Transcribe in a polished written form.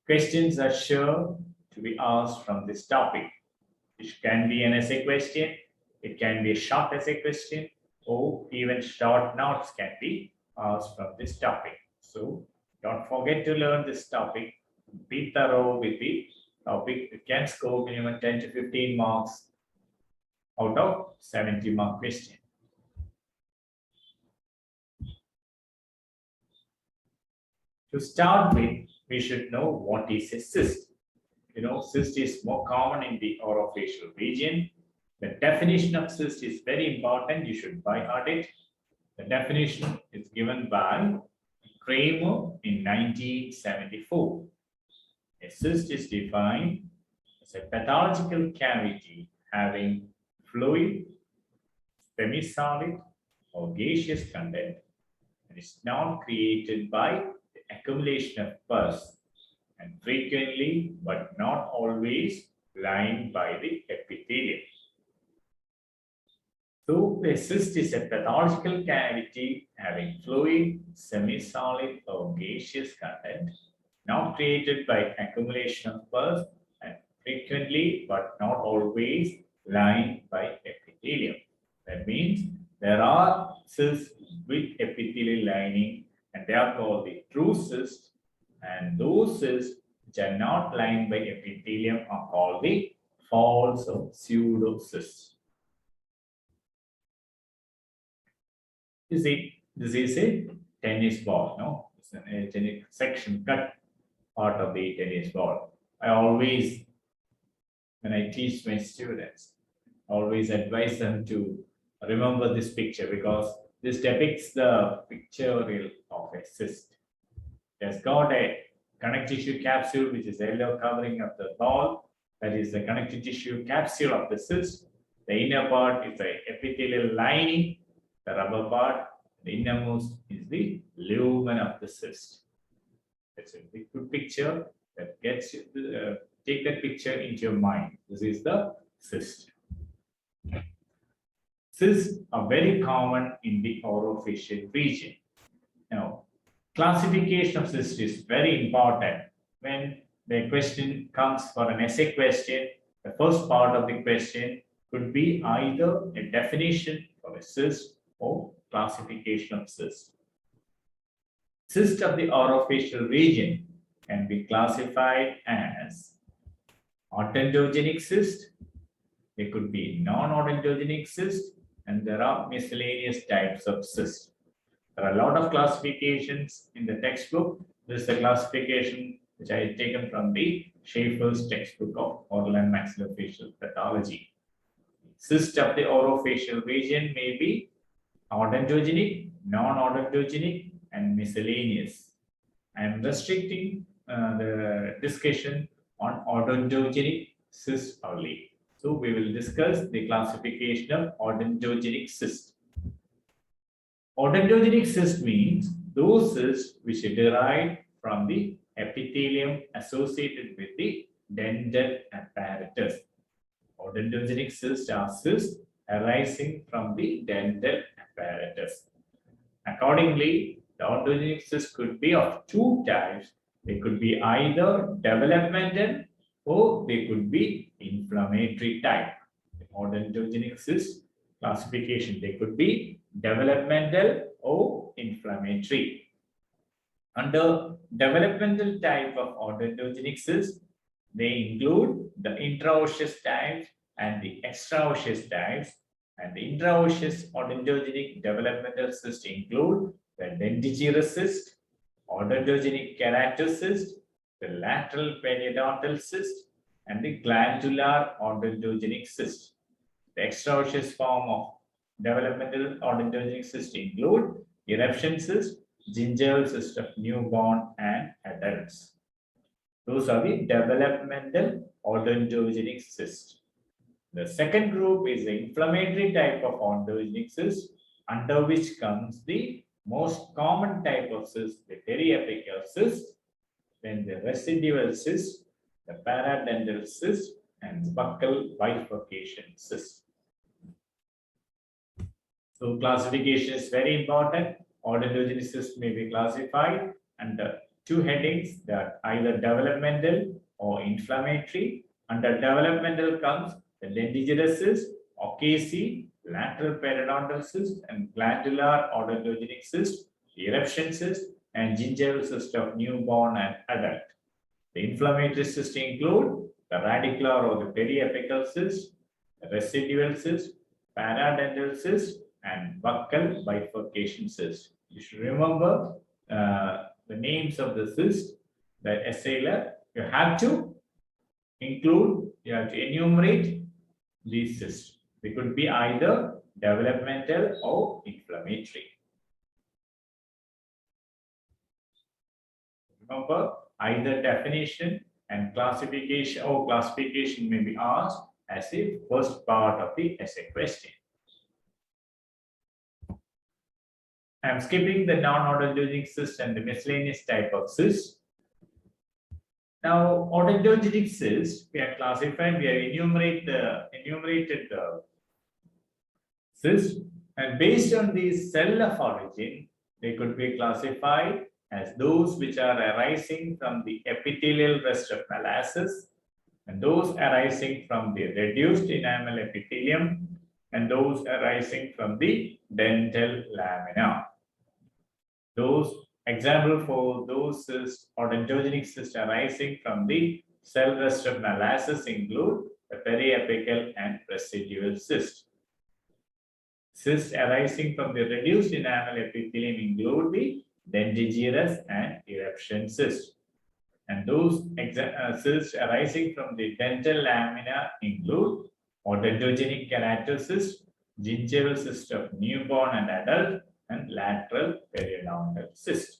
Questions are sure to be asked from this topic. It can be an essay question, it can be a short essay question, or even short notes can be asked from this topic. So don't forget to learn this topic. Be thorough with the topic. You can score minimum 10 to 15 marks out of 70-mark question. To start with, we should know what is a cyst. Cyst is more common in the orofacial region. The definition of cyst is very important. You should by heart it. The definition is given by Kramer in 1974. A cyst is defined as a pathological cavity having fluid, semi-solid, or gaseous content and is not created by the accumulation of pus and frequently but not always lined by the epithelium. So, a cyst is a pathological cavity having fluid, semi-solid, or gaseous content, not created by accumulation of pus and frequently but not always lined by epithelium. That means there are cysts with epithelial lining and they are called the true cysts, and those cysts which are not lined by epithelium are called the false or pseudocysts. You see, this is a tennis ball, no? It's a section cut part of the tennis ball. I always, when I teach my students, always advise them to remember this picture because this depicts the pictorial of a cyst. It has got a connective tissue capsule, which is yellow covering of the ball. That is the connective tissue capsule of the cyst. The inner part is the epithelial lining. The rubber part, the innermost, is the lumen of the cyst. That's a good picture that gets you to, take that picture into your mind. This is the cyst. Cysts are very common in the orofacial region. Now, classification of cysts is very important. When the question comes for an essay question, the first part of the question could be either a definition of a cyst or classification of cysts. Cysts of the orofacial region can be classified as odontogenic cyst. They could be non-odontogenic cyst, and there are miscellaneous types of cysts. There are a lot of classifications in the textbook. This is the classification which I have taken from the Schaefer's textbook of oral and maxillofacial pathology. Cysts of the orofacial region may be odontogenic, non-odontogenic, and miscellaneous. I am restricting the discussion on odontogenic cysts only. So we will discuss the classification of odontogenic cysts. Odontogenic cyst means those cysts which are derived from the epithelium associated with the dental apparatus. Odontogenic cysts are cysts arising from the dental apparatus. Accordingly, the odontogenic cysts could be of two types. They could be either developmental or they could be inflammatory type. The odontogenic cyst classification, they could be developmental or inflammatory. Under developmental type of odontogenic cysts, they include the intraosseous types and the extraosseous types. And the intraosseous odontogenic developmental cysts include the dentigerous cyst, odontogenic keratocyst, the lateral periodontal cyst, and the glandular odontogenic cyst. The extraosseous form of developmental odontogenic cyst include eruption cyst, gingival cyst of newborn and adults. Those are the developmental odontogenic cysts. The second group is the inflammatory type of odontogenic cyst, under which comes the most common type of cyst, the periapical cyst, then the residual cyst, the paradental cyst, and buccal bifurcation cyst. So classification is very important. Odontogenic cysts may be classified under two headings that are either developmental or inflammatory. Under developmental comes the dentigerous cyst, occasionally lateral periodontal cyst, and glandular odontogenic cyst, eruption cyst, and gingival cyst of newborn and adult. The inflammatory cysts include the radicular or the periapical cyst, the residual cyst, paradental cyst, and buccal bifurcation cyst. You should remember the names of the cyst, the assailer. You have to include, you have to enumerate these cysts. They could be either developmental or inflammatory. Remember, either definition and classification or classification may be asked as a first part of the essay question. I am skipping the non-odontogenic cyst and the miscellaneous type of cyst. Now, odontogenic cyst, we have classified, we have enumerated the cyst, and based on the cell of origin, they could be classified as those which are arising from the epithelial rest of molasses, and those arising from the reduced enamel epithelium, and those arising from the dental lamina. Those example for those cysts, odontogenic cysts arising from the cell rest of molasses include the periapical and residual cyst. Cysts arising from the reduced enamel epithelium include the dentigerous and eruption cyst. And those cysts arising from the dental lamina include odontogenic keratocyst, gingival cyst of newborn and adult, and lateral periodontal cyst.